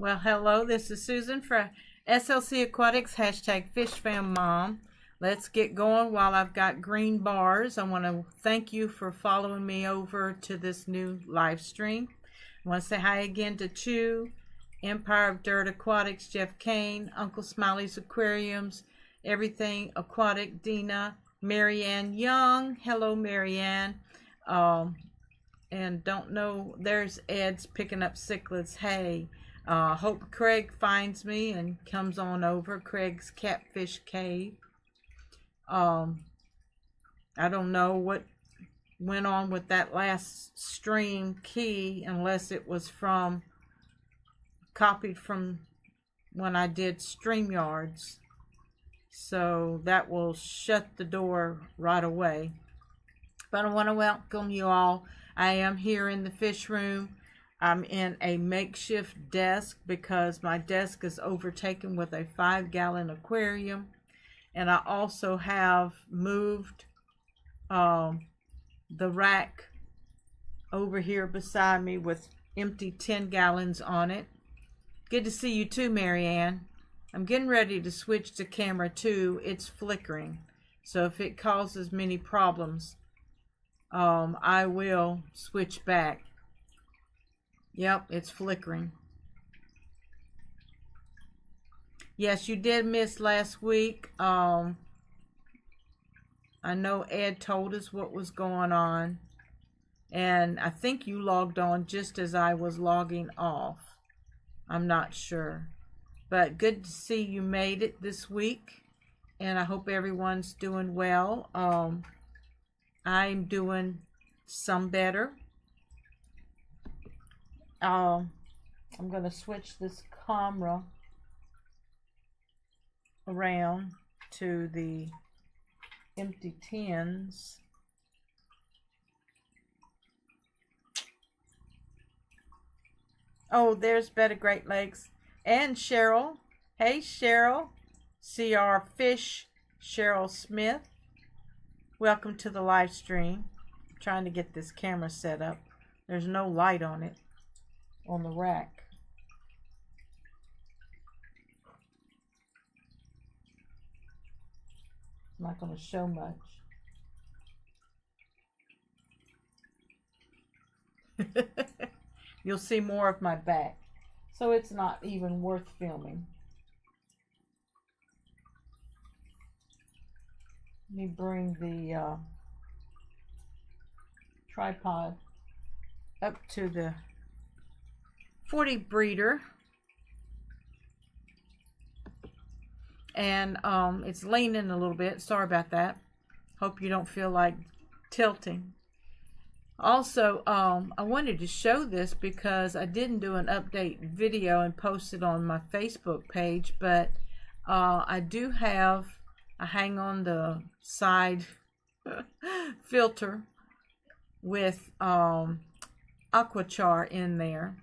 Well, hello, this is Susan for SLC Aquatics, hashtag FishFamMom. Let's get going while I've got green bars. I want to thank you for following me over to this new live stream. I want to say hi again to Chew, Empire of Dirt Aquatics, Jeff Kane, Uncle Smiley's Aquariums, Everything Aquatic, Dina, Marianne Young. Hello, Marianne. And don't know, there's Ed's picking up cichlids. Hey. Hope Craig finds me and comes on over. Craig's Catfish Cave. I don't know what went on with that last stream key unless it was from copied from when I did StreamYards. So that will shut the door right away. But I want to welcome you all. I am here in the fish room. I'm in a makeshift desk because my desk is overtaken with a 5-gallon aquarium, and I also have moved the rack over here beside me with empty 10 gallons on it. Good to see you too, Marianne. I'm getting ready to switch to camera 2. It's flickering, so if it causes many problems, I will switch back. Yep, it's flickering. Yes, you did miss last week. I know Ed told us what was going on, and I think you logged on just as I was logging off. I'm not sure, but good to see you made it this week, and I hope everyone's doing well. I'm doing some better. I'm going to switch this camera around to the empty tins. Oh, there's Better Great Lakes and Cheryl. Hey, Cheryl. CR Fish, Cheryl Smith. Welcome to the live stream. I'm trying to get this camera set up. There's no light on it. On the rack. I'm not going to show much. You'll see more of my back. So it's not even worth filming. Let me bring the tripod up to the 40 breeder, and it's leaning a little bit. Sorry about that. Hope you don't feel like tilting. Also, I wanted to show this because I didn't do an update video and post it on my Facebook page, but I do have a hang on the side filter with Aquachar in there.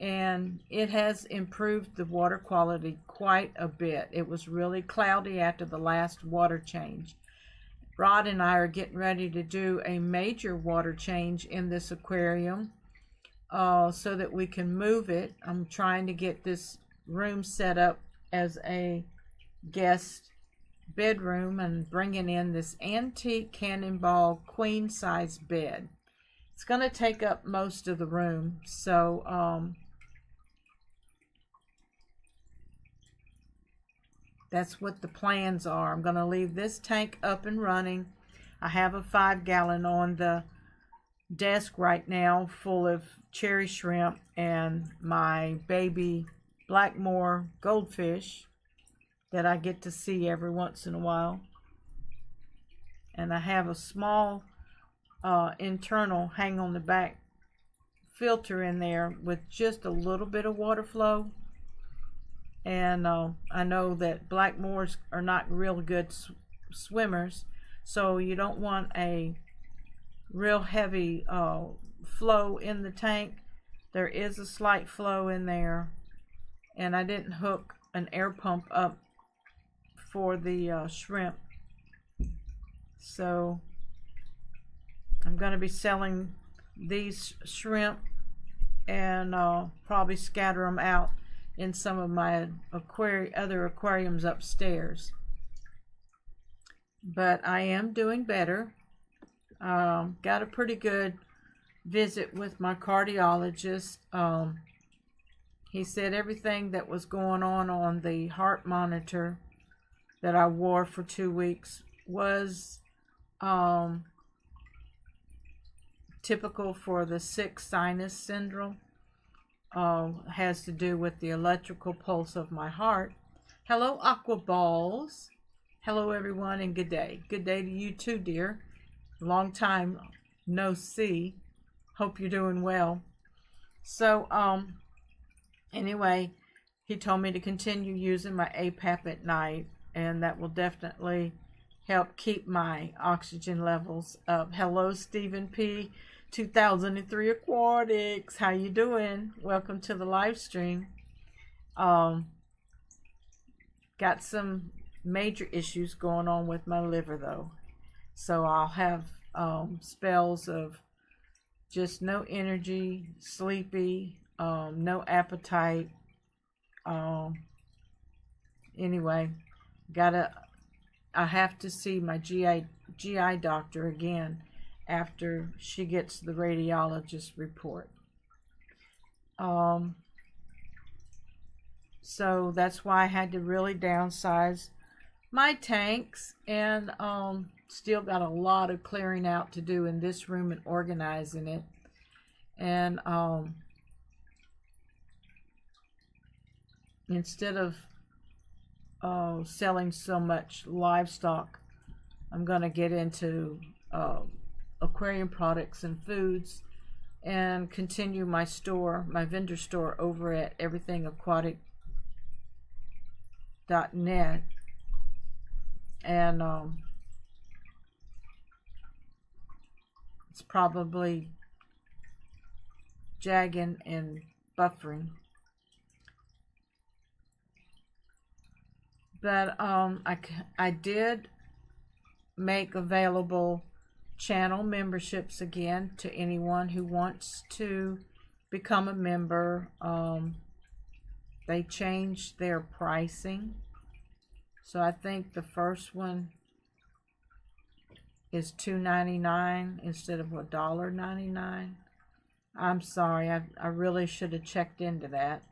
And it has improved the water quality quite a bit. It was really cloudy after the last water change. Rod and I are getting ready to do a major water change in this aquarium so that we can move it. I'm trying to get this room set up as a guest bedroom and bringing in this antique cannonball queen size bed. It's going to take up most of the room, so that's what the plans are. I'm going to leave this tank up and running. I have a 5-gallon on the desk right now full of cherry shrimp and my baby Blackmore goldfish that I get to see every once in a while. And I have a small internal hang on the back filter in there with just a little bit of water flow. And I know that Blackmores are not real good swimmers, so you don't want a real heavy flow in the tank. There is a slight flow in there, and I didn't hook an air pump up for the shrimp, so I'm going to be selling these shrimp and probably scatter them out in some of my other aquariums upstairs. But I am doing better. Got a pretty good visit with my cardiologist. He said everything that was going on the heart monitor that I wore for 2 weeks was typical for the sick sinus syndrome. Has to do with the electrical pulse of my heart. Hello, Aqua Balls. Hello, everyone, and good day. Good day to you too, dear. Long time no see. Hope you're doing well. So, anyway, he told me to continue using my APAP at night, and that will definitely help keep my oxygen levels up. Hello, Stephen P. 2003 Aquatics. How you doing? Welcome to the live stream. Got some major issues going on with my liver though. So I'll have spells of just no energy, sleepy, no appetite. Anyway, I have to see my GI doctor again after she gets the radiologist report. So that's why I had to really downsize my tanks, and still got a lot of clearing out to do in this room and organizing it. And instead of selling so much livestock, I'm going to get into aquarium products and foods, and continue my vendor store over at everythingaquatic.net. And it's probably jagging and buffering. But I did make available channel memberships again to anyone who wants to become a member. They changed their pricing, so I think the first one is $2.99 instead of $1.99. I'm sorry, I really should have checked into that.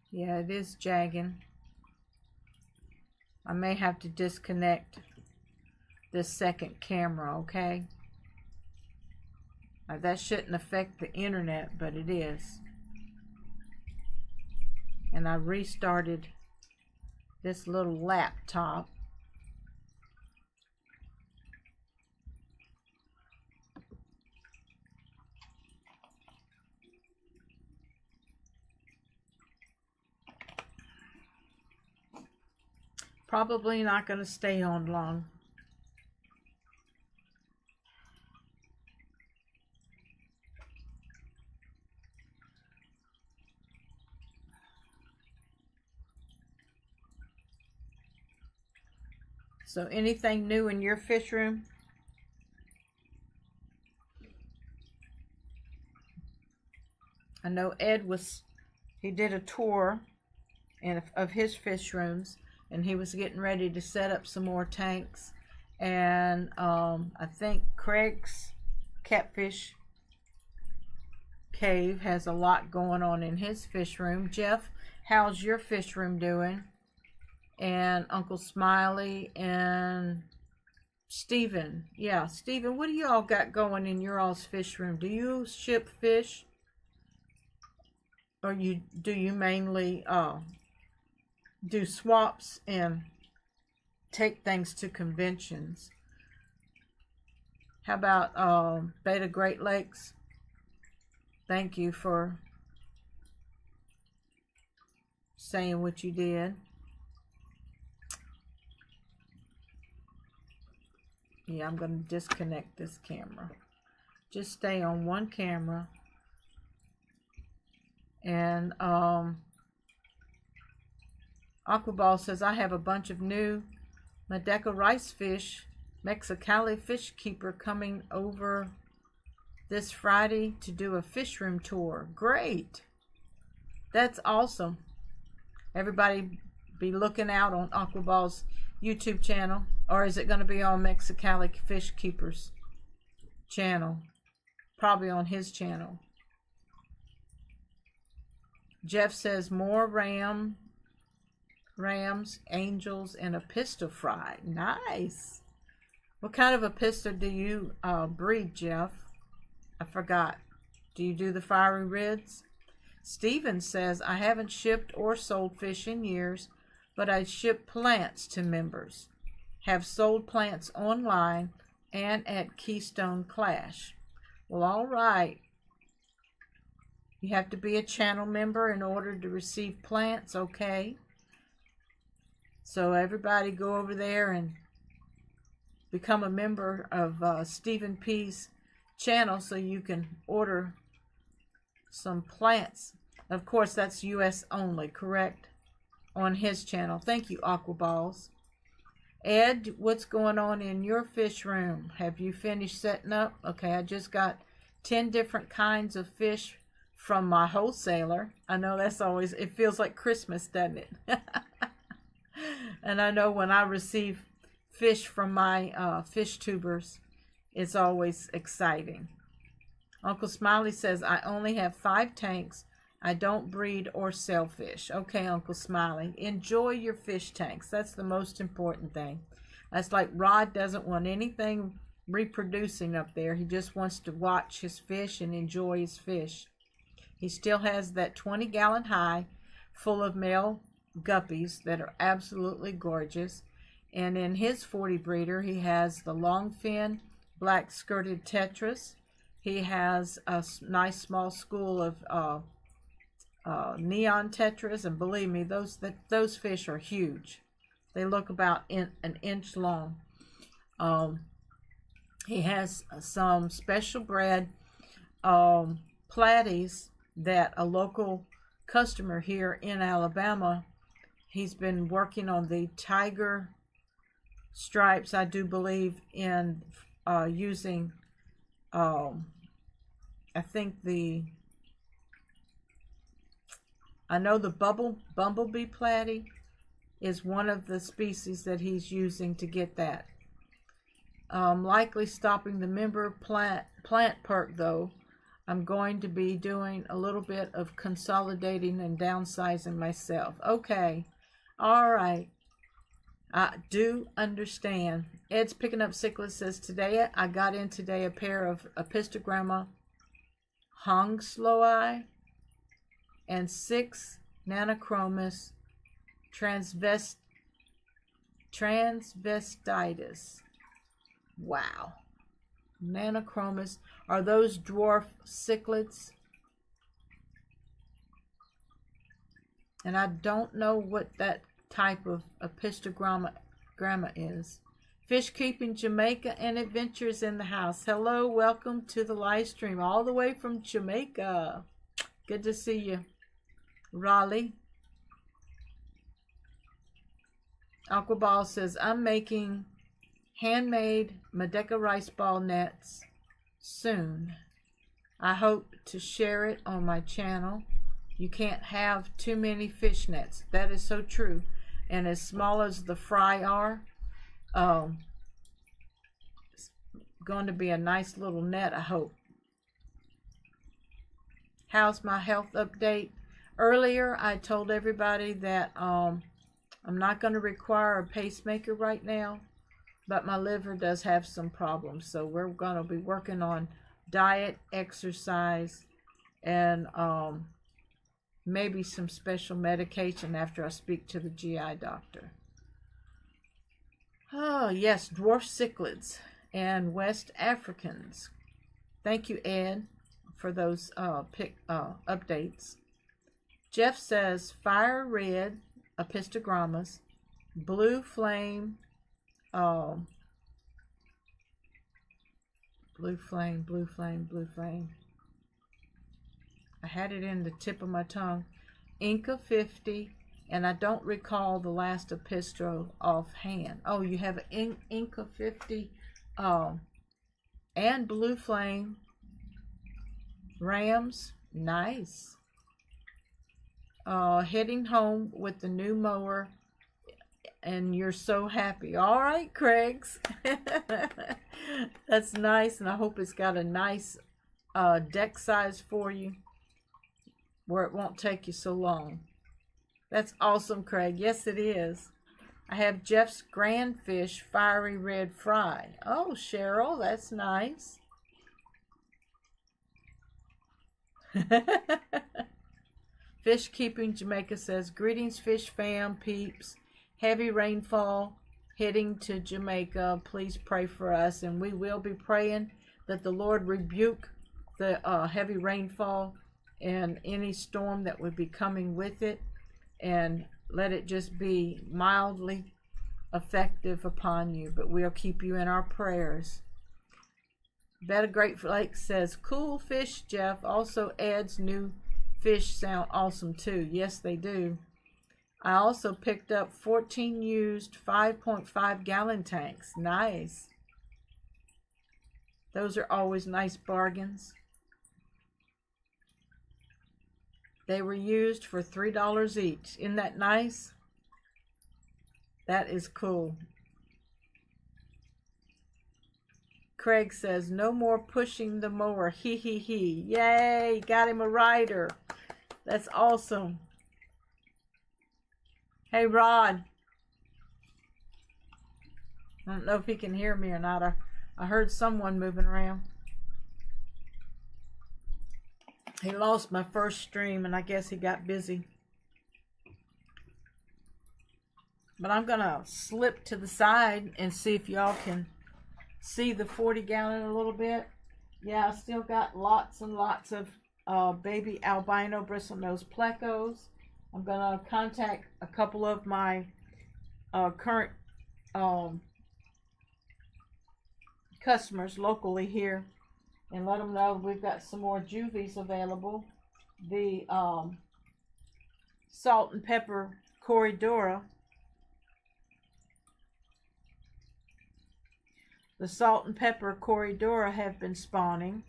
Yeah, it is jagging. I may have to disconnect this second camera, okay? Now, that shouldn't affect the internet, but it is. And I restarted this little laptop. Probably not going to stay on long. So anything new in your fish room? I know Ed he did a tour of his fish rooms, and he was getting ready to set up some more tanks. And I think Craig's Catfish Cave has a lot going on in his fish room. Jeff, how's your fish room doing? And Uncle Smiley and Stephen. Yeah, Stephen, what do you all got going in your all's fish room? Do you ship fish? Or do you mainly do swaps and take things to conventions? How about Beta Great Lakes? Thank you for saying what you did. Yeah, I'm going to disconnect this camera. Just stay on one camera And Aquaball says, I have a bunch of new Madeca rice fish, Mexicali fish keeper coming over this Friday to do a fish room tour. Great. That's awesome. Everybody be looking out on Aquaball's YouTube channel. Or is it going to be on Mexicali Fish Keeper's channel? Probably on his channel. Jeff says more rams, angels, and a pistol fry. Nice. What kind of a pistol do you breed, Jeff? I forgot. Do you do the fiery reds? Steven says, I haven't shipped or sold fish in years, but I ship plants to members. Have sold plants online and at Keystone Clash. Well, all right. You have to be a channel member in order to receive plants, okay? So everybody go over there and become a member of Stephen P's channel so you can order some plants. Of course, that's US only, correct? On his channel. Thank you, Aquaballs. Ed, what's going on in your fish room? Have you finished setting up? Okay, I just got 10 different kinds of fish from my wholesaler. I know that's always, it feels like Christmas, doesn't it? And I know when I receive fish from my fish tubers, it's always exciting. Uncle Smiley says, I only have 5 tanks. I don't breed or sell fish. Okay, Uncle Smiley, enjoy your fish tanks. That's the most important thing. That's like Rod doesn't want anything reproducing up there. He just wants to watch his fish and enjoy his fish. He still has that 20-gallon high full of male guppies that are absolutely gorgeous. And in his 40 breeder, he has the longfin black skirted tetras. He has a nice small school of neon tetras, and believe me, those fish are huge. They look about an inch long. He has some special bred platies that a local customer here in Alabama, he's been working on the tiger stripes, I do believe, in using I think I know the bumblebee platy is one of the species that he's using to get that. Likely stopping the member plant perk though. I'm going to be doing a little bit of consolidating and downsizing myself. Okay, all right. I do understand. Ed's picking up cichlids says, today I got in today a pair of Apistogramma hongsloi and 6 Nanochromis transvestitis. Wow. Nanochromis. Are those dwarf cichlids? And I don't know what that type of Apistogramma is. Fish keeping Jamaica and adventures in the house. Hello, welcome to the live stream all the way from Jamaica. Good to see you, Raleigh. Aquaball says, I'm making handmade Madeca rice ball nets soon. I hope to share it on my channel. You can't have too many fish nets. That is so true. And as small as the fry are, it's going to be a nice little net, I hope. How's my health update? Earlier, I told everybody that I'm not going to require a pacemaker right now, but my liver does have some problems. So we're going to be working on diet, exercise, and maybe some special medication after I speak to the GI doctor. Oh, yes, dwarf cichlids and West Africans. Thank you, Ed, for those updates. Jeff says, fire red Apistogrammas, blue flame, blue flame. I had it in the tip of my tongue. Inca 50, and I don't recall the last epistro offhand. Oh, you have an Inca 50 and Blue Flame Rams. Nice. Heading home with the new mower, and you're so happy. All right, Craig's. That's nice, and I hope it's got a nice deck size for you where it won't take you so long. That's awesome, Craig. Yes, it is. I have Jeff's Grand Fish Fiery Red Fry. Oh, Cheryl, that's nice. Fish Keeping Jamaica says, greetings, fish fam, peeps. Heavy rainfall heading to Jamaica. Please pray for us, and we will be praying that the Lord rebuke the heavy rainfall and any storm that would be coming with it, and let it just be mildly effective upon you. But we'll keep you in our prayers. Better Great Lake says, cool fish, Jeff. Also adds new fish sound awesome too. Yes, they do. I also picked up 14 used 5.5 gallon tanks. Nice. Those are always nice bargains. They were used for $3 each. Isn't that nice? That is cool. Craig says, no more pushing the mower. He he he. Yay, got him a rider. That's awesome. Hey, Rod. I don't know if he can hear me or not. I heard someone moving around. He lost my first stream, and I guess he got busy. But I'm going to slip to the side and see if y'all can see the 40 gallon a little bit. Yeah, I still got lots and lots of baby albino bristlenose plecos. I'm going to contact a couple of my current customers locally here and let them know we've got some more juvies available. The salt and pepper Corridora. The salt and pepper Corridora have been spawning,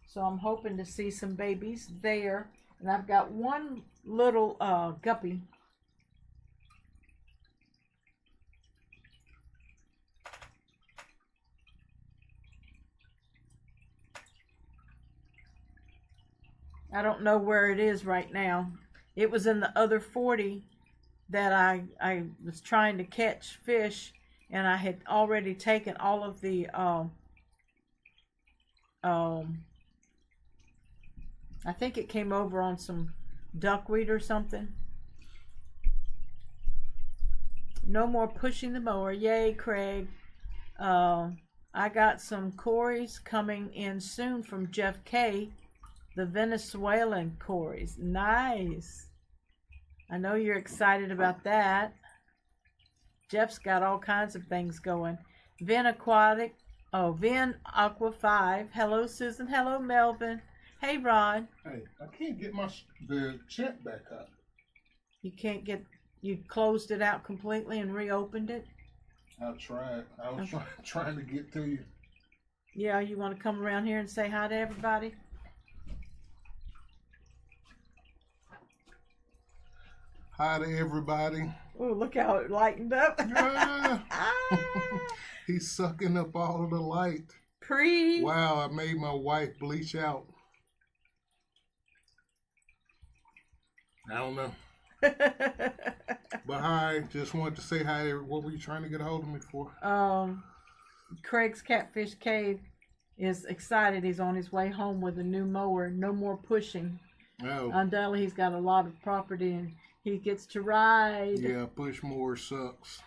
so I'm hoping to see some babies there. And I've got one little guppy. I don't know where it is right now. It was in the other 40 that I was trying to catch fish, and I had already taken all of the I think it came over on some duckweed or something. No more pushing the mower. Yay, Craig. I got some Corys coming in soon from Jeff K. The Venezuelan Corys. Nice. I know you're excited about that. Jeff's got all kinds of things going. Vin Aquatic. Oh, Vin Aqua 5. Hello, Susan. Hello, Melvin. Hey, Ron. Hey, I can't get the chat back up. You can't get... You closed it out completely and reopened it? I tried. I was trying to get to you. Yeah, you want to come around here and say hi to everybody? Hi to everybody. Oh, look how it lightened up. Ah. He's sucking up all of the light. Wow, I made my wife bleach out. I don't know. But hi, just wanted to say hi. What were you trying to get a hold of me for? Craig's Catfish Cave is excited. He's on his way home with a new mower. No more pushing. Oh. Undoubtedly, he's got a lot of property and he gets to ride. Yeah, push more sucks.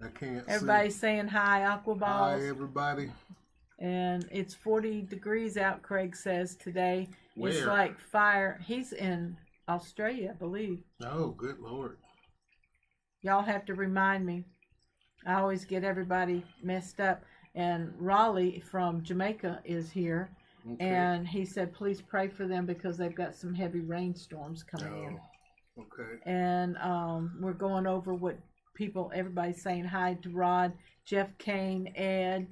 I can't Everybody's saying hi, Aquaballs. Hi, everybody. And it's 40 degrees out, Craig says, today. Where? It's like fire. He's in Australia, I believe. Oh, good Lord. Y'all have to remind me. I always get everybody messed up. And Raleigh from Jamaica is here. Okay. And he said, please pray for them because they've got some heavy rainstorms coming in. Okay. And we're going over what everybody's saying hi to Rod, Jeff Kane, Ed,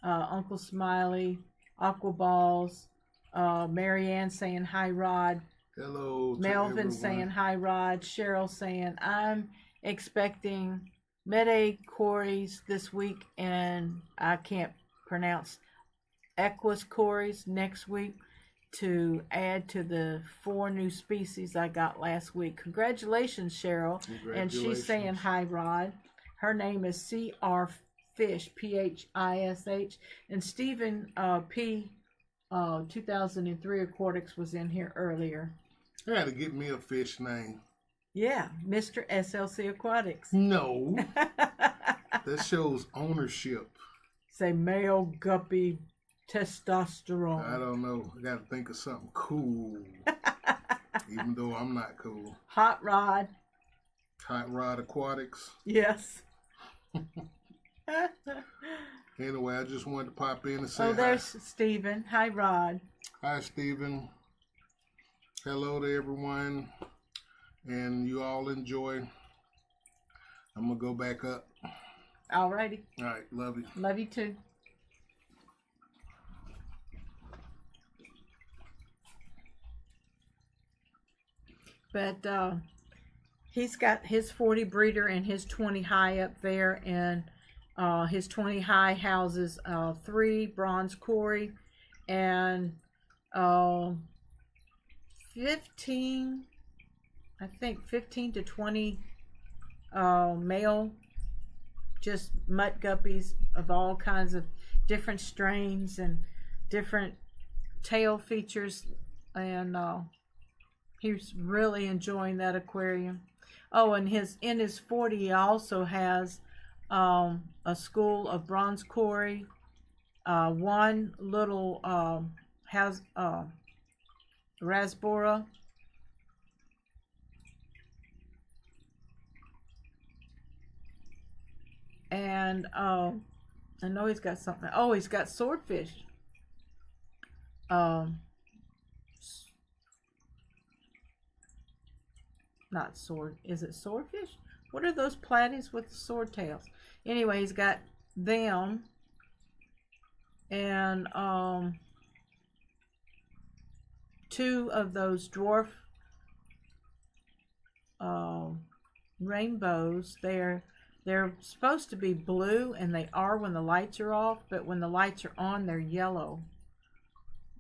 Uncle Smiley, Aqua Balls, Marianne saying hi, Rod. Hello to Melvin everyone. saying hi, Rod. Cheryl saying, I'm expecting Mede Corys this week, and I can't pronounce Equus Corys next week to add to the 4 new species I got last week. Congratulations, Cheryl. And she's saying hi, Rod. Her name is C.R. Fish, Phish. And Stephen P. 2003 Aquatics was in here earlier. I had to get me a fish name. Yeah, Mr. SLC Aquatics. No. That shows ownership. Say male guppy testosterone. I don't know. I got to think of something cool. Even though I'm not cool. Hot Rod. Hot Rod Aquatics. Yes. Anyway, I just wanted to pop in and say hi. Oh, there's Stephen. Hi, Rod. Hi, Stephen. Hello to everyone. And you all enjoy. I'm going to go back up. All righty. All right. Love you. Love you too. But he's got his 40 breeder and his 20 high up there, and his 20 high houses 3 bronze Cory and 15, I think 15 to 20 male just mutt guppies of all kinds of different strains and different tail features, and he's really enjoying that aquarium. Oh, and in his 40 he also has a school of bronze Cory, one little has Rasbora, and I know he's got something. Oh, he's got swordfish. Not sword. Is it swordfish? What are those platies with sword tails? Anyway, he's got them, and 2 of those dwarf rainbows. They're supposed to be blue, and they are when the lights are off, but when the lights are on, they're yellow.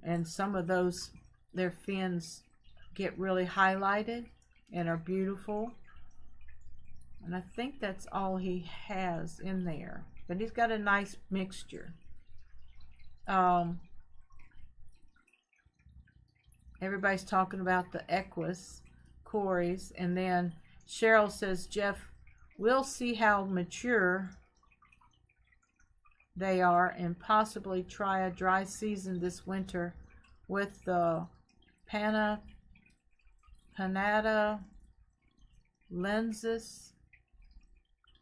And some of those, their fins get really highlighted and are beautiful. And I think that's all he has in there, but he's got a nice mixture. Everybody's talking about the Equus Corys, and then Cheryl says, Jeff, we'll see how mature they are and possibly try a dry season this winter with the Panada lenses.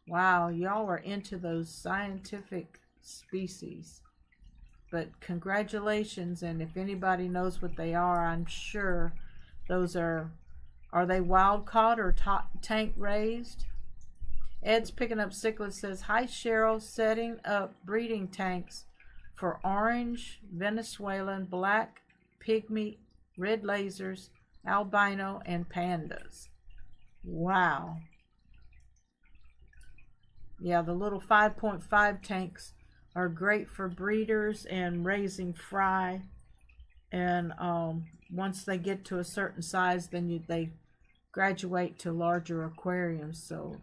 Wow, y'all are into those scientific species. But congratulations, and if anybody knows what they are, I'm sure those are they wild caught or tank raised? Ed's picking up cichlids says, hi Cheryl, setting up breeding tanks for orange, Venezuelan, black, pygmy, red lasers, albino, and pandas. Wow. Yeah, the little 5.5 tanks are great for breeders and raising fry. And once they get to a certain size, then they graduate to larger aquariums, so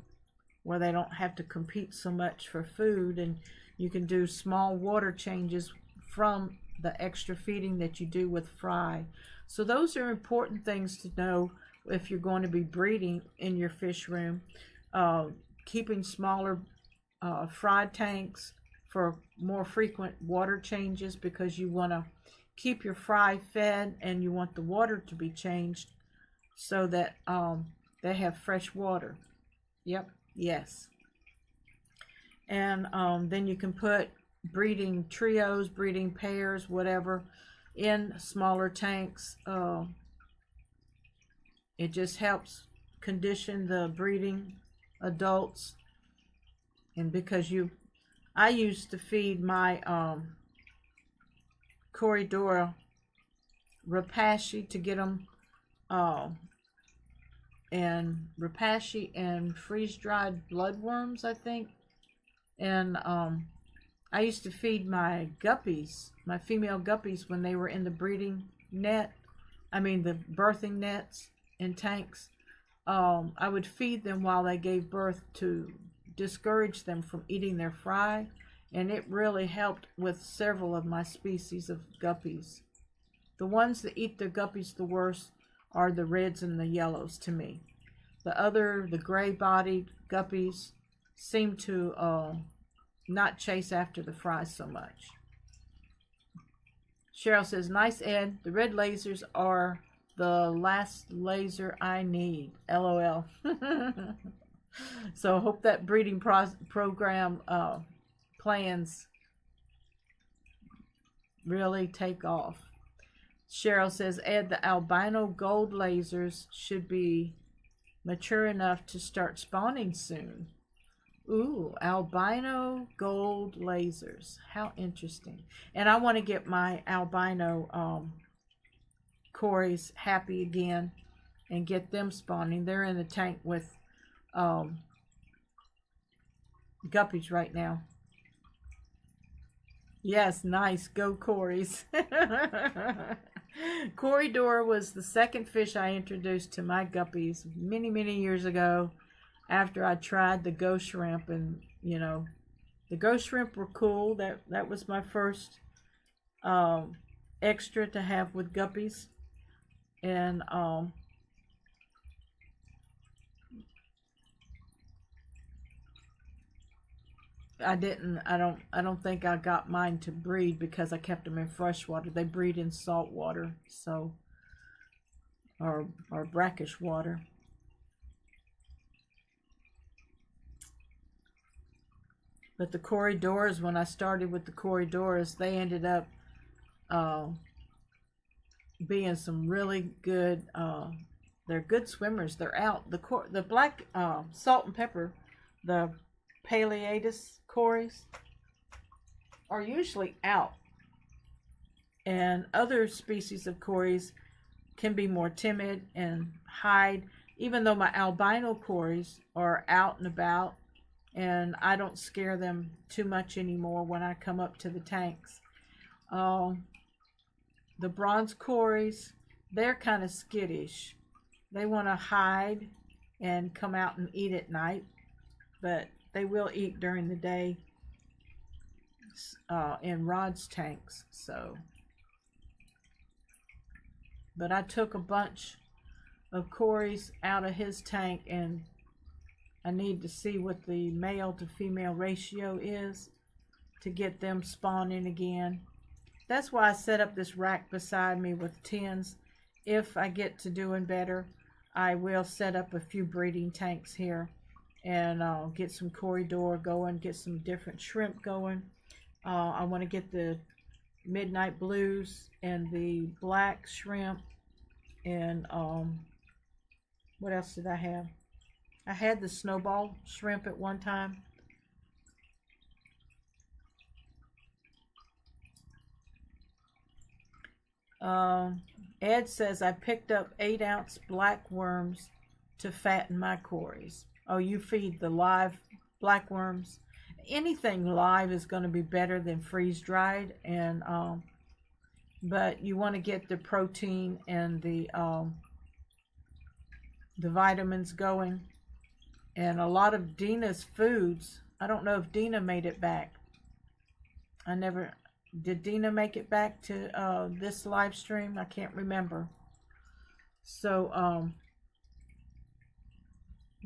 where they don't have to compete so much for food, and you can do small water changes from the extra feeding that you do with fry. So those are important things to know if you're going to be breeding in your fish room. Keeping smaller fry tanks for more frequent water changes, because you want to keep your fry fed and you want the water to be changed so that they have fresh water. Yep, yes. And then you can put breeding trios, breeding pairs, whatever, in smaller tanks. It just helps condition the breeding adults. And because I used to feed my Corridora rapashi to get them, and rapashi and freeze-dried bloodworms, I think. And I used to feed my guppies, my female guppies, when they were in the breeding net. I mean the birthing nets in tanks. I would feed them while they gave birth to discourage them from eating their fry, and it really helped with several of my species of guppies. The ones that eat their guppies the worst are the reds and the yellows to me. The gray-bodied guppies seem to not chase after the fries so much. Cheryl says, nice, Ed. The red lasers are the last laser I need. LOL. So I hope that breeding program plans really take off. Cheryl says, Ed, the albino gold lasers should be mature enough to start spawning soon. Ooh, albino gold lasers. How interesting. And I want to get my albino cories happy again and get them spawning. They're in the tank with guppies right now. Yes, nice. Go cories. Corridor was the second fish I introduced to my guppies many, many years ago after I tried the ghost shrimp. And, you know, the ghost shrimp were cool. That was my first extra to have with guppies. And I don't think I got mine to breed because I kept them in fresh water. They breed in salt water, so, or brackish water. But the Corridors, when I started with the Corridors, they ended up being some really good, they're good swimmers. They're out. The black salt and pepper, the Paleatus cories, are usually out, and other species of cories can be more timid and hide, even though my albino cories are out and about, and I don't scare them too much anymore when I come up to the tanks. The bronze cories, they're kind of skittish. They want to hide and come out and eat at night, but they will eat during the day in Rod's tanks. So, but I took a bunch of cories out of his tank, and I need to see what the male to female ratio is to get them spawning again. That's why I set up this rack beside me with tins. If I get to doing better, I will set up a few breeding tanks here and get some Corridor going, get some different shrimp going. I want to get the midnight blues and the black shrimp, and what else did I have? I had the snowball shrimp at one time. Ed says I picked up 8-ounce black worms to fatten my cories. Oh, you feed the live black worms. Anything live is going to be better than freeze dried, and but you want to get the protein and the vitamins going. And a lot of Dina's foods, I don't know if Dina made it back. Did Dina make it back to this live stream? I can't remember. So let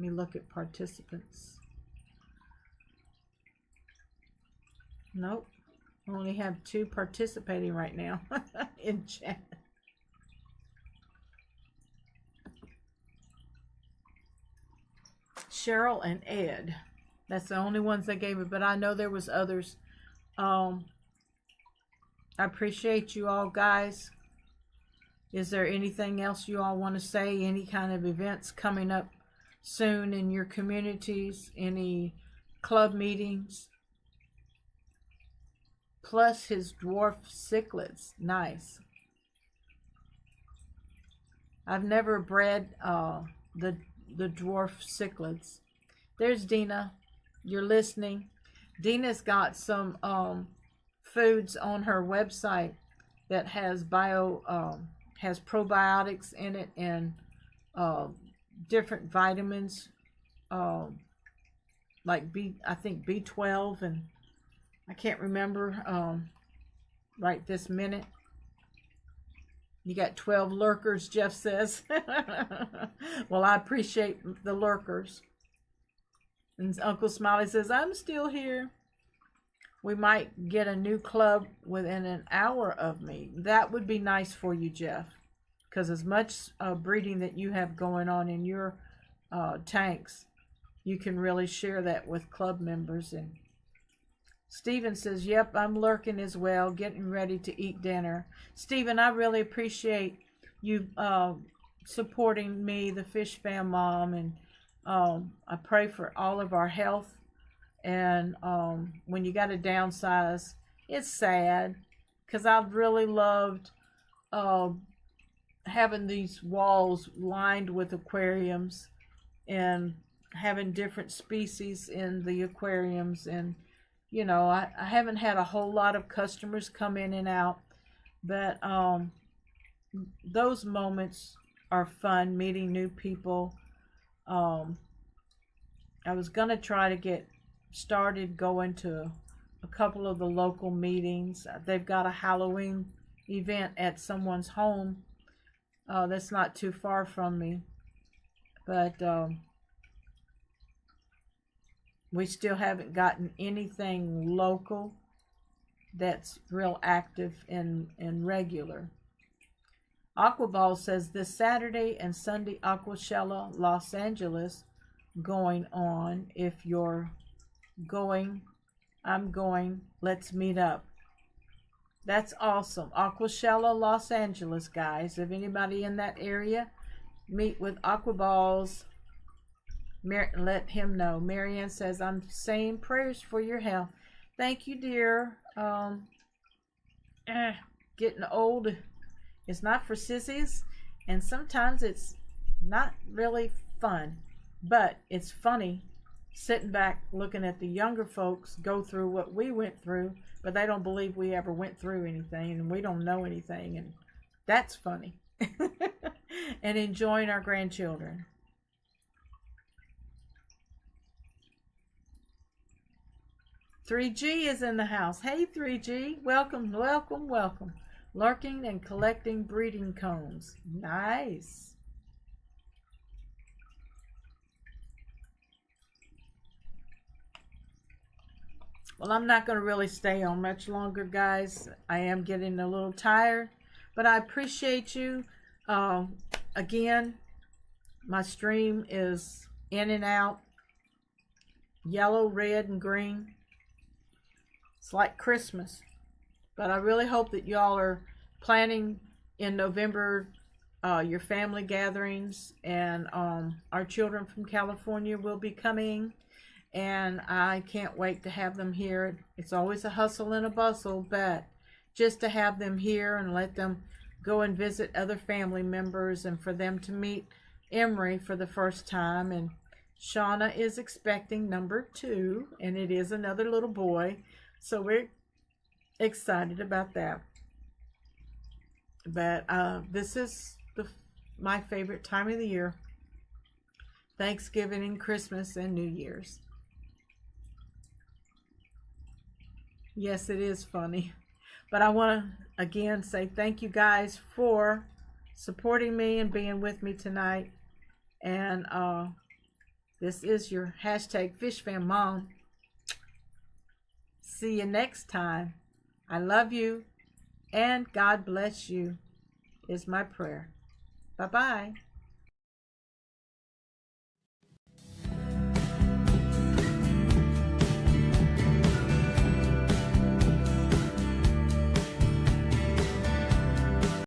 me look at participants. Nope, I only have 2 participating right now in chat. Cheryl and Ed. That's the only ones that gave it, but I know there was others. I appreciate you all, guys. Is there anything else you all want to say? Any kind of events coming up soon in your communities? Any club meetings? Plus his dwarf cichlids. Nice. I've never bred the dwarf cichlids. There's Dina. You're listening. Dina's got some foods on her website that has has probiotics in it and different vitamins, like I think B12, and I can't remember right this minute. You got 12 lurkers, Jeff says. Well, I appreciate the lurkers. And Uncle Smiley says, I'm still here. We might get a new club within an hour of me. That would be nice for you, Jeff. Because as much breeding that you have going on in your tanks, you can really share that with club members. And Stephen says, yep, I'm lurking as well, getting ready to eat dinner. Stephen, I really appreciate you supporting me, the Fish Fam Mom, and I pray for all of our health. And when you got to downsize, it's sad, because I've really loved having these walls lined with aquariums and having different species in the aquariums. And you know, I haven't had a whole lot of customers come in and out, but those moments are fun, meeting new people. I was going to try to get started going to a couple of the local meetings. They've got a Halloween event at someone's home that's not too far from me, but we still haven't gotten anything local that's real active and regular. Aquaball says this Saturday and Sunday Aquashella Los Angeles going on. If you're going, I'm going. Let's meet up. That's awesome. Aquashella Los Angeles, guys. If anybody in that area, meet with Aquaballs. Let him know. Marianne says, I'm saying prayers for your health. Thank you, dear. Getting old is not for sissies, and sometimes it's not really fun, but it's funny sitting back looking at the younger folks go through what we went through, but they don't believe we ever went through anything, and we don't know anything, and that's funny. And enjoying our grandchildren. "3G is in the house. Hey, 3G. Welcome, welcome, welcome. Lurking and collecting breeding cones. Nice. Well, I'm not going to really stay on much longer, guys. I am getting a little tired, but I appreciate you. Again, my stream is in and out. Yellow, red, and green. It's like Christmas. But I really hope that y'all are planning in November your family gatherings, and our children from California will be coming, and I can't wait to have them here. It's always a hustle and a bustle, but just to have them here and let them go and visit other family members, and for them to meet Emery for the first time. And Shauna is expecting number 2, and it is another little boy. So we're excited about that. But this is my favorite time of the year. Thanksgiving and Christmas and New Year's. Yes, it is funny. But I want to again say thank you guys for supporting me and being with me tonight. And this is your #FishFamMom. See you next time. I love you, and God bless you is my prayer. Bye-bye.